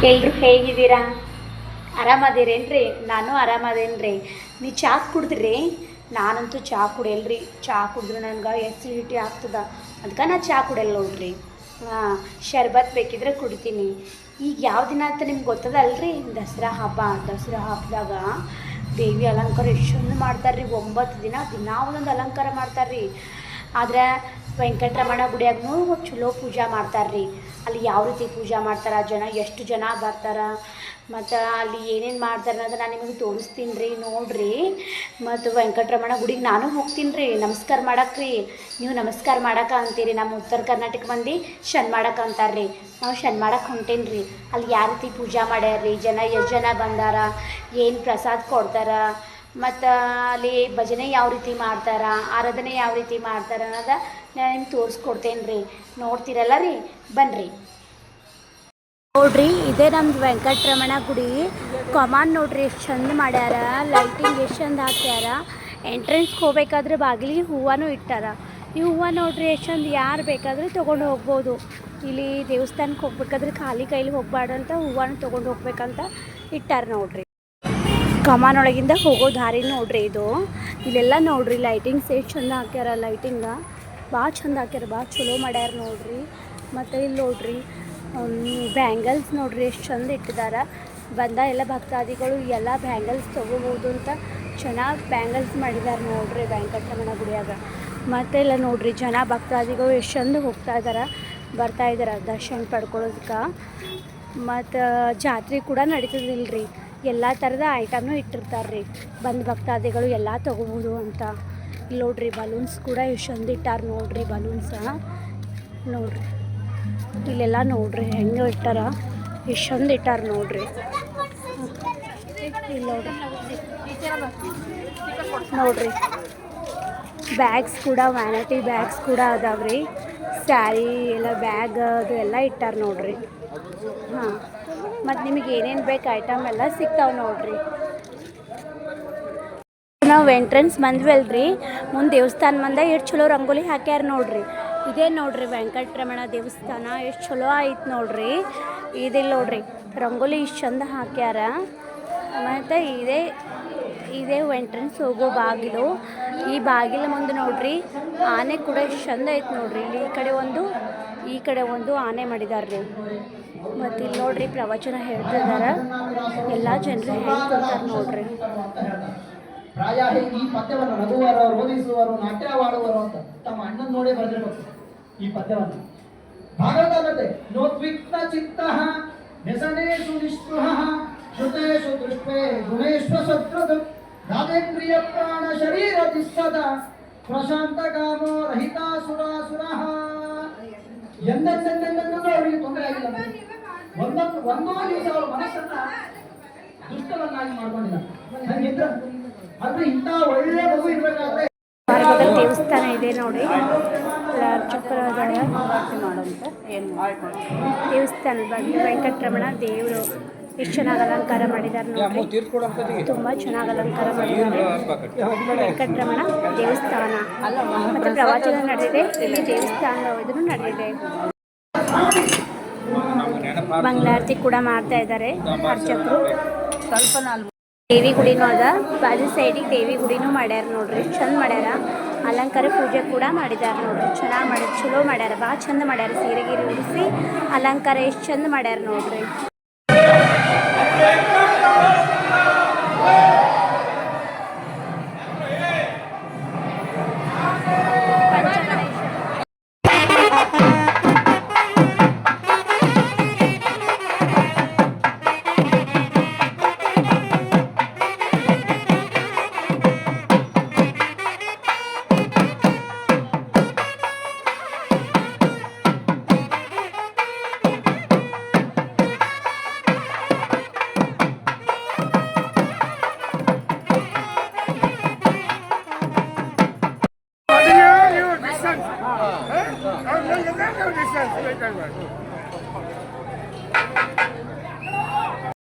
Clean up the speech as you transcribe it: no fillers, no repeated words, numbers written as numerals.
ಎಲ್ಲರೂ ಹೇಗಿದ್ದೀರಾ? ಆರಾಮದಿರೇನ್ರಿ? ನಾನು ಆರಾಮದೇನ್ರಿ. ನೀ ಚಹಾ ಕುಡಿದ್ರಿ? ನಾನಂತೂ ಚಹಾ ಕುಡಿಯಲ್ರಿ. ಚಹಾ ಕುಡಿದ್ರೆ ನನಗೆ ಎಸಿಡಿಟಿ ಆಗ್ತದೆ, ಅದಕ್ಕೆ ನಾ ಚಹಾ ಕುಡಿಯಲ್ಲ ನೋಡ್ರಿ. ಹಾಂ, ಶರ್ಬತ್ ಬೇಕಿದ್ರೆ ಕುಡಿತೀನಿ. ಈಗ ಯಾವ ದಿನ ಅಂತ ನಿಮ್ಗೆ ಗೊತ್ತದಲ್ರಿ? ದಸರಾ ಹಬ್ಬ. ದಸರಾ ಹಬ್ಬದಾಗ ದೇವಿ ಅಲಂಕಾರ ಎಷ್ಟು ಚಂದ ಮಾಡ್ತಾರೆ ರೀ. 9 ದಿನ ಒಂದೊಂದು ಅಲಂಕಾರ ಮಾಡ್ತಾರೆ ರೀ. ಆದ್ರೆ ವೆಂಕಟರಮಣ ಗುಡಿಯಾಗೂ ಚಲೋ ಪೂಜೆ ಮಾಡ್ತಾರೆ ರೀ. ಅಲ್ಲಿ ಯಾವ ರೀತಿ ಪೂಜೆ ಮಾಡ್ತಾರೆ, ಜನ ಎಷ್ಟು ಜನ ಬರ್ತಾರೆ, ಮತ್ತು ಅಲ್ಲಿ ಏನೇನು ಮಾಡ್ತಾರೆ ಅನ್ನೋದು ನಾನು ನಿಮಗೆ ತೋರಿಸ್ತೀನಿ ರೀ, ನೋಡಿರಿ. ಮತ್ತು ವೆಂಕಟರಮಣ ಗುಡಿಗೆ ನಾನು ಹೋಗ್ತೀನಿ ರೀ ನಮಸ್ಕಾರ ಮಾಡಕ್ಕೆ ರೀ. ನೀವು ನಮಸ್ಕಾರ ಮಾಡಕ್ಕೆ ಅಂತೀರಿ, ನಮ್ಮ ಉತ್ತರ ಕರ್ನಾಟಕ ಮಂದಿ ಶನ್ ಮಾಡಕ್ಕೆ ಅಂತಾರೆ ರೀ. ನಾವು ಶನ್ ಮಾಡಕ್ಕೆ ಹೊಂಟೇನಿ ರೀ. ಅಲ್ಲಿ ಯಾವ ರೀತಿ ಪೂಜೆ ಮಾಡ್ಯಾರ ರೀ, ಜನ ಎಷ್ಟು ಜನ ಬಂದಾರ, ಏನು ಪ್ರಸಾದ ಕೊಡ್ತಾರೆ, ಮತ್ತು ಅಲ್ಲಿ ಭಜನೆ ಯಾವ ರೀತಿ ಮಾಡ್ತಾರೆ, ಆರಾಧನೆ ಯಾವ ರೀತಿ ಮಾಡ್ತಾರೆ ಅನ್ನೋದು ನಾನು ನಿಮ್ಗೆ ತೋರಿಸ್ಕೊಡ್ತೇನೆ ರೀ. ನೋಡ್ತೀರಲ್ಲ ರೀ, ಬನ್ನಿರಿ. ನೋಡ್ರಿ, ಇದೇ ನಮ್ದು ವೆಂಕಟರಮಣ ಗುಡಿ. ಕಮಾನ್ ನೋಡ್ರಿ ಎಷ್ಟು ಚಂದ ಮಾಡ್ಯಾರ, ಲೈಟಿಂಗ್ ಎಷ್ಟು ಚಂದ ಹಾಕ್ಯಾರ. ಎಂಟ್ರೆನ್ಸ್ಗೆ ಹೋಗ್ಬೇಕಾದ್ರೆ ಬಾಗಿಲಿಗೆ ಹೂವನೂ ಇಟ್ಟಾರ. ಈ ಹೂವು ನೋಡ್ರಿ ಎಷ್ಟು ಚಂದ, ಯಾರು ಬೇಕಾದರೂ ತೊಗೊಂಡು ಹೋಗ್ಬೋದು. ಇಲ್ಲಿ ದೇವಸ್ಥಾನಕ್ಕೆ ಹೋಗ್ಬೇಕಾದ್ರೆ ಖಾಲಿ ಕೈಲಿ ಹೋಗ್ಬಾರ್ದಂತ ಹೂವನ ತೊಗೊಂಡು ಹೋಗ್ಬೇಕಂತ ಇಟ್ಟಾರ ನೋಡ್ರಿ. ಕಮಾನ್ ಒಳಗಿಂದ ಹೋಗೋ ದಾರಿ ನೋಡ್ರಿ ಇದು. ಇಲ್ಲೆಲ್ಲ ನೋಡ್ರಿ ಲೈಟಿಂಗ್ಸ್ ಎಷ್ಟು ಚಂದ ಹಾಕ್ಯಾರ. ಲೈಟಿಂಗ ಭಾಳ ಚಂದ ಹಾಕ್ಯಾರ, ಭಾಳ ಚಲೋ ಮಾಡ್ಯಾರ ನೋಡ್ರಿ. ಮತ್ತು ಇಲ್ಲಿ ನೋಡ್ರಿ ಬ್ಯಾಂಗಲ್ಸ್ ನೋಡ್ರಿ ಎಷ್ಟು ಚಂದ ಇಟ್ಟಿದ್ದಾರೆ. ಬಂದ ಎಲ್ಲ ಭಕ್ತಾದಿಗಳು ಎಲ್ಲ ಬ್ಯಾಂಗಲ್ಸ್ ತೊಗೋಬೋದು ಅಂತ ಚೆನ್ನಾಗಿ ಬ್ಯಾಂಗಲ್ಸ್ ಮಾಡಿದ್ದಾರೆ ನೋಡ್ರಿ ವೆಂಕಟರಮಣ ಗುಡಿಯಾಗ. ಮತ್ತು ಎಲ್ಲ ನೋಡ್ರಿ ಜನ ಭಕ್ತಾದಿಗಳು ಎಷ್ಟು ಚಂದ ಬರ್ತಾಯಿದ್ದಾರೆ ದರ್ಶನ ಪಡ್ಕೊಳ್ಳೋದಕ್ಕೆ. ಮತ್ತು ಜಾತ್ರೆ ಕೂಡ ನಡೀತದಿಲ್ರಿ. ಎಲ್ಲ ಥರದ ಐಟಮ್ನು ಇಟ್ಟಿರ್ತಾರೆ ರೀ, ಬಂದು ಭಕ್ತಾದಿಗಳು ಎಲ್ಲ ತೊಗೋಬೋದು ಅಂತ. ಇಲ್ಲಿ ನೋಡ್ರಿ ಬಲೂನ್ಸ್ ಕೂಡ ಎಷ್ಟು ಚಂದ ಇಟ್ಟಾರ ನೋಡ್ರಿ. ಬಲೂನ್ಸ ನೋಡ್ರಿ, ಇಲ್ಲೆಲ್ಲ ನೋಡ್ರಿ ಹೆಂಗೆ ಇಟ್ಟಾರ, ಎಷ್ಟು ಚಂದ ಇಟ್ಟಾರ ನೋಡ್ರಿ. ಇಲ್ಲಿ ನೋಡ್ರಿ ಬ್ಯಾಗ್ಸ್ ಕೂಡ, ವ್ಯಾನಿಟಿ ಬ್ಯಾಗ್ಸ್ ಕೂಡ ಅದಾವ್ರಿ. ಸ್ಯಾರಿ ಎಲ್ಲ ಬ್ಯಾಗ್ ಅದು ಎಲ್ಲ ಇಟ್ಟಾರ ನೋಡ್ರಿ. ಹಾಂ, ಮತ್ತು ನಿಮಗೆ ಏನೇನು ಬೇಕು ಐಟಮ್ ಎಲ್ಲ ಸಿಗ್ತಾವೆ ನೋಡ್ರಿ. ನಾವು ಎಂಟ್ರೆನ್ಸ್ ಬಂದ್ವಿ ಅಲ್ರಿ, ಮುಂದೆ ದೇವಸ್ಥಾನ ಮುಂದೆ ಎಷ್ಟು ಚಲೋ ರಂಗೋಲಿ ಹಾಕ್ಯಾರ ನೋಡ್ರಿ. ಇದೇ ನೋಡ್ರಿ ವೆಂಕಟರಮಣ ದೇವಸ್ಥಾನ, ಎಷ್ಟು ಚಲೋ ಐತೆ ನೋಡ್ರಿ. ಇದಿಲ್ಲ ನೋಡ್ರಿ ರಂಗೋಲಿ ಇಷ್ಟು ಚಂದ ಹಾಕ್ಯಾರ. ಮತ್ತು ಇದೇ ಎಂಟ್ರೆನ್ಸ್ ಹೋಗೋ ಬಾಗಿಲು. ಈ ಬಾಗಿಲ ಮುಂದೆ ನೋಡ್ರಿ ಆನೆ ಕೂಡ ಎಷ್ಟು ಚಂದ ಐತೆ ನೋಡ್ರಿ. ಇಲ್ಲಿ ಈ ಕಡೆ ಒಂದು ಆನೆ ಮಾಡಿದಾರೆ ರೀ. ಮತ್ತು ಇಲ್ಲಿ ನೋಡ್ರಿ ಪ್ರವಚನ ಹೇಳ್ತಿದ್ದಾರೆ, ಎಲ್ಲ ಜನರು ಹೇಳ್ಕೊಳ್ತಾರೆ ನೋಡ್ರಿ. ಪ್ರಾಯ ಈ ಪದ್ಯವನ್ನು ನಗುವರು, ರೋಧಿಸುವರು, ನಾಟ್ಯವಾಡುವರು ಅಂತ ತಮ್ಮ ಅಣ್ಣನ ನೋಡೇ ಬರೆದಿರಬೇಕು ಈ ಪದ್ಯವನ್ನು. ಭಾಗವತ ನೋದ್ವಿಗ್ನ ಚಿತ್ತ ವ್ಯಸನೇಷು ನಿಷ್ಪೃಹ ಶ್ರುತೇಷು ದೃಷ್ಟೇ ಗುಣೇಶ್ವ ಸತ್ರದ ರಾಧೇಂದ್ರಿಯ ಪ್ರಾಣ ಶರೀರ ತಿಸ್ಸದ ಪ್ರಶಾಂತ ಕಾಮೋ ರಹಿತಾಸುರಾಸುರ. ಎಂದೆಂದೆಂದೆಂದೆಂದೂ ಅವರಿಗೆ ತೊಂದರೆ ಆಗಿಲ್ಲ. ಒಂದೋ ದಿವಸ ಅವರ ಮನಸ್ಸನ್ನ ದುಷ್ಟವನ್ನಾಗಿ ಮಾಡ್ಕೊಂಡಿಲ್ಲ. ಅಂದ್ರೆ ಇಂಥ ಒಳ್ಳೆ ಮಗು ಇರ್ಬೇಕಾದ್ರೆ ದೇವಸ್ಥಾನ ಇದೆ ನೋಡಿ. ಅರ್ಚಕರಾದ ದೇವಸ್ಥಾನದ ಬಗ್ಗೆ ವೆಂಕಟರಮಣ ದೇವರು ಎಷ್ಟು ಚೆನ್ನಾಗಿ ಅಲಂಕಾರ ಮಾಡಿದ್ದಾರೆ ನೋಡ್ರಿ. ತುಂಬ ಚೆನ್ನಾಗಿ ಅಲಂಕಾರ ಮಾಡಿದ್ದಾರೆ ವೆಂಕಟರಮಣ ದೇವಸ್ಥಾನ. ಮತ್ತು ಪ್ರವಚನ ನಡೆದಿದೆ, ಇಲ್ಲಿ ದೇವಸ್ಥಾನದ ಇದನ್ನು ನಡೆದಿದೆ. ಮಂಗಳಾರತಿ ಕೂಡ ಮಾಡ್ತಾ ಇದ್ದಾರೆ ಅರ್ಚಕರು. ದೇವಿ ಗುಡಿನೂ ಅದ, ಬಾಜು ಸೈಡಿಗೆ ದೇವಿ ಗುಡಿನೂ ಮಾಡ್ಯಾರ ನೋಡ್ರಿ. ಚಂದ ಮಾಡ್ಯಾರ, ಅಲಂಕಾರ ಪೂಜೆ ಕೂಡ ಮಾಡಿದ್ದಾರೆ ನೋಡ್ರಿ. ಚೆನ್ನಾಗಿ ಮಾಡ್ಯಾರ, ಚಲೋ ಮಾಡ್ಯಾರ, ಭಾಳ ಚಂದ ಮಾಡ್ಯಾರ. ಸೀರೆ ಗೀರೆ ಉಡಿಸಿ ಅಲಂಕಾರ ಎಷ್ಟು ಚಂದ ಮಾಡ್ಯಾರ ನೋಡ್ರಿ.